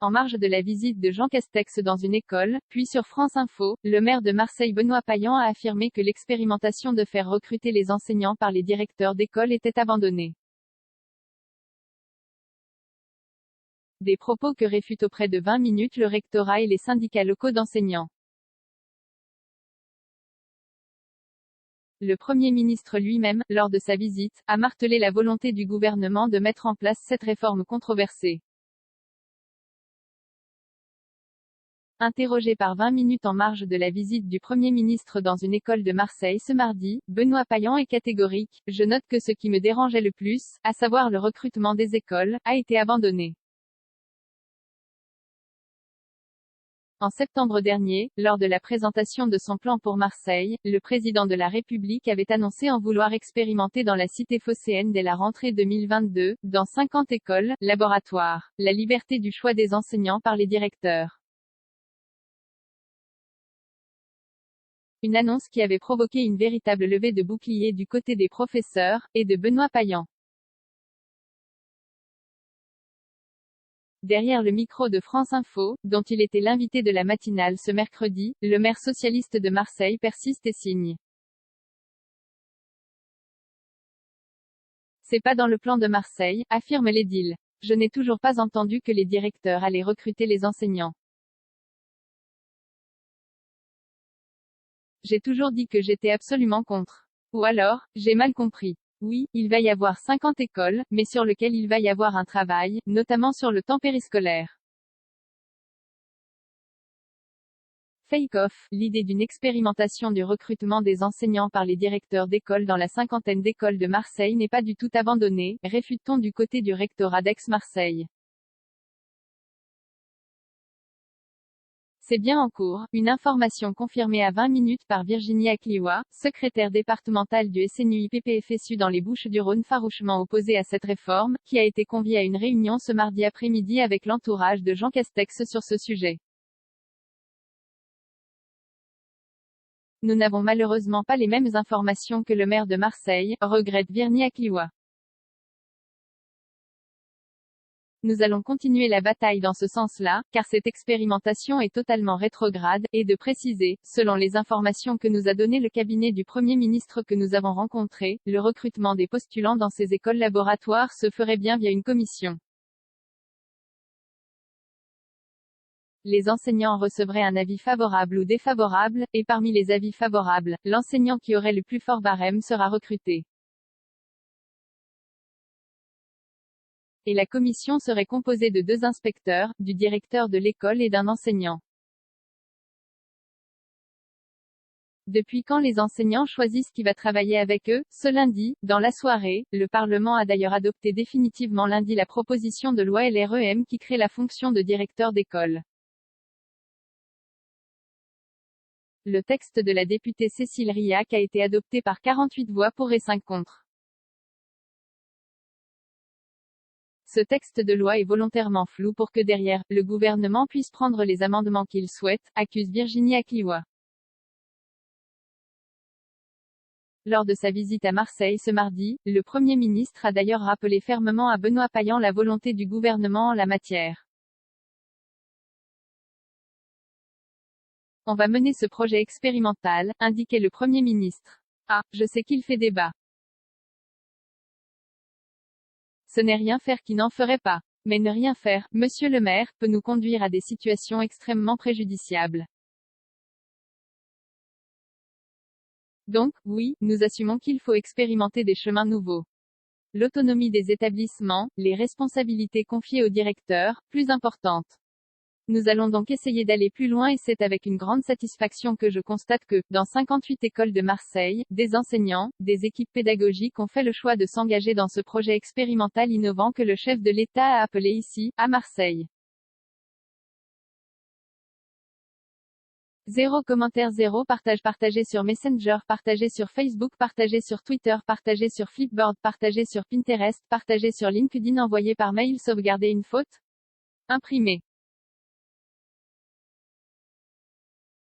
En marge de la visite de Jean Castex dans une école, puis sur France Info, le maire de Marseille Benoît Payan a affirmé que l'expérimentation de faire recruter les enseignants par les directeurs d'école était abandonnée. Des propos que réfutent auprès de 20 minutes le rectorat et les syndicats locaux d'enseignants. Le Premier ministre lui-même, lors de sa visite, a martelé la volonté du gouvernement de mettre en place cette réforme controversée. Interrogé par 20 minutes en marge de la visite du Premier ministre dans une école de Marseille ce mardi, Benoît Payan est catégorique: « Je note que ce qui me dérangeait le plus, à savoir le recrutement des écoles, a été abandonné. » En septembre dernier, lors de la présentation de son plan pour Marseille, le président de la République avait annoncé en vouloir expérimenter dans la cité phocéenne dès la rentrée 2022, dans 50 écoles, laboratoires, la liberté du choix des enseignants par les directeurs. Une annonce qui avait provoqué une véritable levée de boucliers du côté des professeurs, et de Benoît Payan. Derrière le micro de France Info, dont il était l'invité de la matinale ce mercredi, le maire socialiste de Marseille persiste et signe. C'est pas dans le plan de Marseille, affirme l'édile. Je n'ai toujours pas entendu que les directeurs allaient recruter les enseignants. J'ai toujours dit que j'étais absolument contre. Ou alors, j'ai mal compris. Oui, il va y avoir 50 écoles, mais sur lequel il va y avoir un travail, notamment sur le temps périscolaire. Fake-off, l'idée d'une expérimentation du recrutement des enseignants par les directeurs d'école dans la cinquantaine d'écoles de Marseille n'est pas du tout abandonnée, réfute-t-on du côté du rectorat d'Aix-Marseille. C'est bien en cours, une information confirmée à 20 minutes par Virginie Akliwa, secrétaire départementale du SNUIPPFSU dans les Bouches-du-Rhône farouchement opposée à cette réforme, qui a été conviée à une réunion ce mardi après-midi avec l'entourage de Jean Castex sur ce sujet. Nous n'avons malheureusement pas les mêmes informations que le maire de Marseille, regrette Virginie Akliwa. Nous allons continuer la bataille dans ce sens-là, car cette expérimentation est totalement rétrograde, et de préciser, selon les informations que nous a donné le cabinet du Premier ministre que nous avons rencontré, le recrutement des postulants dans ces écoles laboratoires se ferait bien via une commission. Les enseignants recevraient un avis favorable ou défavorable, et parmi les avis favorables, l'enseignant qui aurait le plus fort barème sera recruté. Et la commission serait composée de 2 inspecteurs, du directeur de l'école et d'un enseignant. Depuis quand les enseignants choisissent qui va travailler avec eux? Ce lundi, dans la soirée, le Parlement a d'ailleurs adopté définitivement lundi la proposition de loi LREM qui crée la fonction de directeur d'école. Le texte de la députée Cécile Riac a été adopté par 48 voix pour et 5 contre. Ce texte de loi est volontairement flou pour que derrière, le gouvernement puisse prendre les amendements qu'il souhaite, accuse Virginie Akliwa. Lors de sa visite à Marseille ce mardi, le Premier ministre a d'ailleurs rappelé fermement à Benoît Payan la volonté du gouvernement en la matière. On va mener ce projet expérimental, indiquait le Premier ministre. Ah, je sais qu'il fait débat. Ce n'est rien faire qui n'en ferait pas. Mais ne rien faire, monsieur le maire, peut nous conduire à des situations extrêmement préjudiciables. Donc, oui, nous assumons qu'il faut expérimenter des chemins nouveaux. L'autonomie des établissements, les responsabilités confiées aux directeurs, plus importantes. Nous allons donc essayer d'aller plus loin et c'est avec une grande satisfaction que je constate que, dans 58 écoles de Marseille, des enseignants, des équipes pédagogiques ont fait le choix de s'engager dans ce projet expérimental innovant que le chef de l'État a appelé ici, à Marseille. 0 commentaire 0 partage partagé sur Messenger partagé sur Facebook partagé sur Twitter partagé sur Flipboard partagé sur Pinterest partagé sur LinkedIn envoyé par mail sauvegarder une faute? Imprimé.